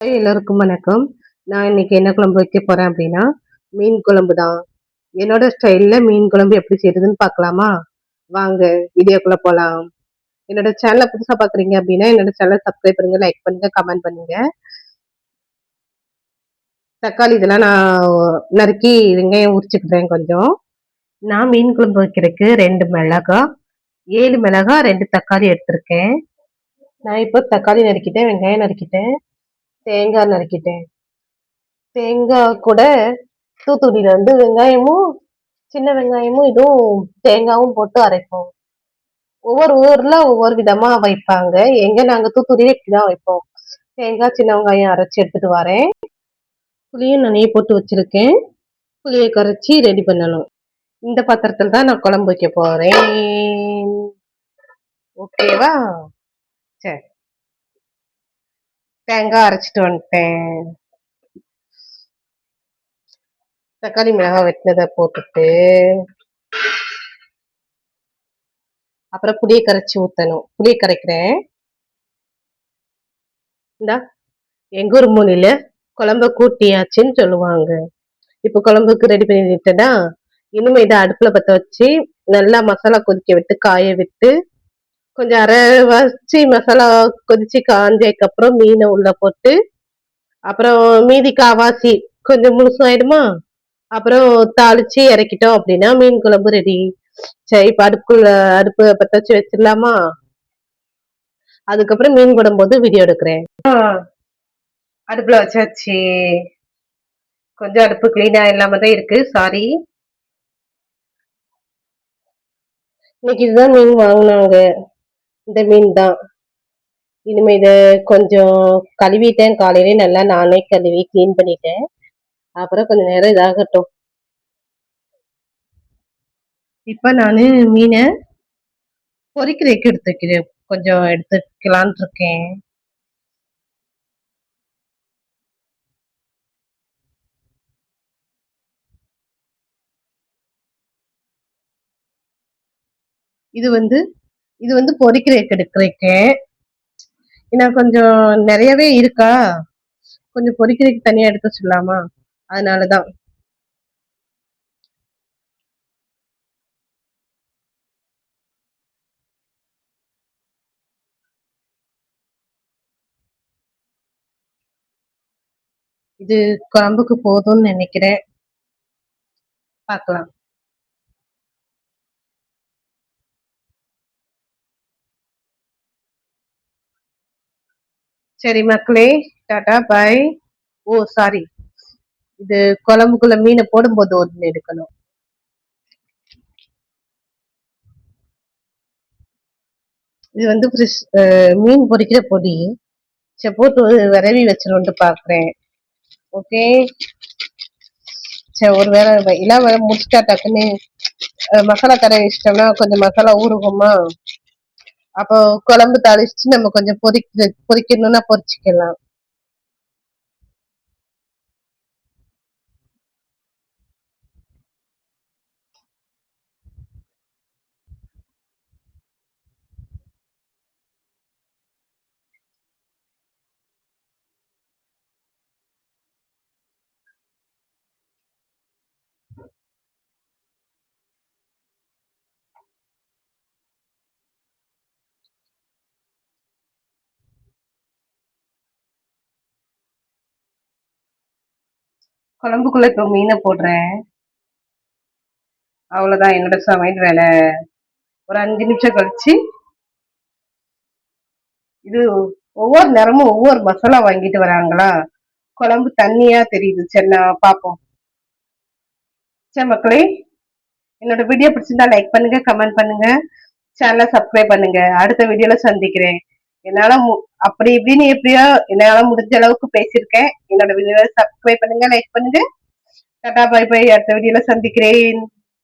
எல்லோருக்கும் வணக்கம். நான் இன்னைக்கு என்ன குழம்பு வைக்க போறேன் அப்படின்னா, மீன் குழம்பு தான். என்னோட ஸ்டைல்ல மீன் குழம்பு எப்படி செய்றதுன்னு பார்க்கலாமா? வாங்க வீடியோக்குள்ள போலாம். என்னோட சேனல புதுசா பார்க்குறீங்க அப்படின்னா, என்னோட சேனல சப்ஸ்கிரைப் பண்ணுங்க, லைக் பண்ணுங்க, கமெண்ட் பண்ணுங்க. தக்காளி இதெல்லாம் நான் நறுக்கி வெங்காயம் உரிச்சுக்கிறேன் கொஞ்சம். நான் மீன் குழம்பு வைக்கிறதுக்கு 2 மிளகா, 7 மிளகா, 2 தக்காளி எடுத்திருக்கேன். நான் இப்போ தக்காளி நறுக்கிட்டேன், வெங்காயம் நறுக்கிட்டேன், தேங்காய் நறுக்கிட்டேன். தேங்காய் கூட தூத்துக்குடியில வந்து வெங்காயமும் சின்ன வெங்காயமும் இதுவும் தேங்காவும் போட்டு அரைப்போம். ஒவ்வொரு ஊர்ல ஒவ்வொரு விதமா வைப்பாங்க. நாங்க தூத்துக்குடியில இப்படிதான் வைப்போம். தேங்காய், சின்ன வெங்காயம் அரைச்சு எடுத்துட்டு வரேன். புளியும் நெறைய போட்டு வச்சிருக்கேன். புளியை கரைச்சி ரெடி பண்ணணும். இந்த பாத்திரத்துல தான் நான் குழம்பு வைக்க போறேன். ஓகேவா? சரி. தேங்காய் அரைச்சிட்டு வந்துட்டேன். தக்காளி மிளகாய் வெட்டினதை போட்டுட்டு அப்புறம் புளியை கரைச்சி ஊத்தணும். புளியை கரைக்கிறேன். இந்தா எங்க ஊர் மொழியில குழம்ப கூட்டியாச்சுன்னு சொல்லுவாங்க. இப்ப குழம்புக்கு ரெடி பண்ணிட்டேன்னா, இனிமே இதை அடுப்புல பத்த வச்சு நல்லா மசாலா கொதிக்க விட்டு காய விட்டு கொஞ்சம் அரை வச்சு மசாலா கொதிச்சு காஞ்சதுக்கு அப்புறம் மீனை உள்ள போட்டு அப்புறம் மீதி காவாசி கொஞ்சம் முழுசாயிடுமா, அப்புறம் தாளிச்சு இறக்கிட்டோம் அப்படின்னா மீன் குழம்பு ரெடி. சரி, இப்ப அடுப்பு பத்த வச்சு வச்சிடலாமா? அதுக்கப்புறம் மீன் போடும்போது வீடியோ எடுக்கிறேன். அடுப்புல வச்சாச்சு. கொஞ்சம் அடுப்பு கிளீனா இல்லாம தான் இருக்கு, சாரி. இன்னைக்கு இதுதான் மீன் வாங்கினாங்க. இந்த மீன் தான். இனிமே இத கொஞ்சம் கழுவிட்டேன். காலையிலே நல்லா நானே கழுவி கிளீன் பண்ணிட்டேன். அப்புறம் கொஞ்ச நேரம் இதாகட்டும். இப்ப நானு மீனை பொரிக்கிறதுக்கு எடுத்து வைக்கிறேன். கொஞ்சம் எடுத்துக்கலான் இருக்கேன். இது வந்து பொரிக்கிறதுக்கு எடுக்கிறேன். ஏன்னா கொஞ்சம் நிறையவே இருக்கா, கொஞ்சம் பொரிக்கிறதுக்கு தனியா எடுத்து வச்சிடலாமா, அதனாலதான். இது குழம்புக்கு போதும்னு நினைக்கிறேன். பார்க்கலாம். சரி மக்களே, டாடா பாய். ஓ சாரி, இது குழம்புக்குள்ள மீனை போடும்போது ஒன்று எடுக்கணும். இது வந்து மீன் பொரிக்கிற பொடி. சரி, போட்டு விரவி வச்சிருவோன்ட்டு பாக்குறேன். ஓகே. சரி, ஒரு வேலை எல்லாம் வேலை முடிச்சுட்டா டக்குன்னு மசாலா தடவை வச்சிட்டோம்னா கொஞ்சம் மசாலா ஊறுகுமா, அப்போ குழம்பு தாளிச்சு நம்ம கொஞ்சம் பொரிக்கணும்னா பொரிச்சுக்கலாம். குழம்புக்குள்ள இப்போ மீனை போடுறேன். அவ்வளவுதான் என்னோட சமையல் வேலை. ஒரு 5 நிமிஷம் கழிச்சு இது ஒவ்வொரு நேரமும் ஒவ்வொரு மசாலா வாங்கிட்டு வராங்களா, குழம்பு தண்ணியா தெரியுது. சரி, நான் பாப்போம். சரி மக்களே, என்னோட வீடியோ பிடிச்சிருந்தா லைக் பண்ணுங்க, கமெண்ட் பண்ணுங்க, சேனலை சப்ஸ்கிரைப் பண்ணுங்க. அடுத்த வீடியோல சந்திக்கிறேன். என்னால அப்படி இப்படின்னு எப்படியோ என்னால முடிஞ்ச அளவுக்கு பேசியிருக்கேன். என்னோட வீடியோல சப்ஸ்கிரைப் பண்ணுங்க, லைக் பண்ணுங்க. Tata bye bye. அடுத்த வீடியோல சந்திக்கிறேன்.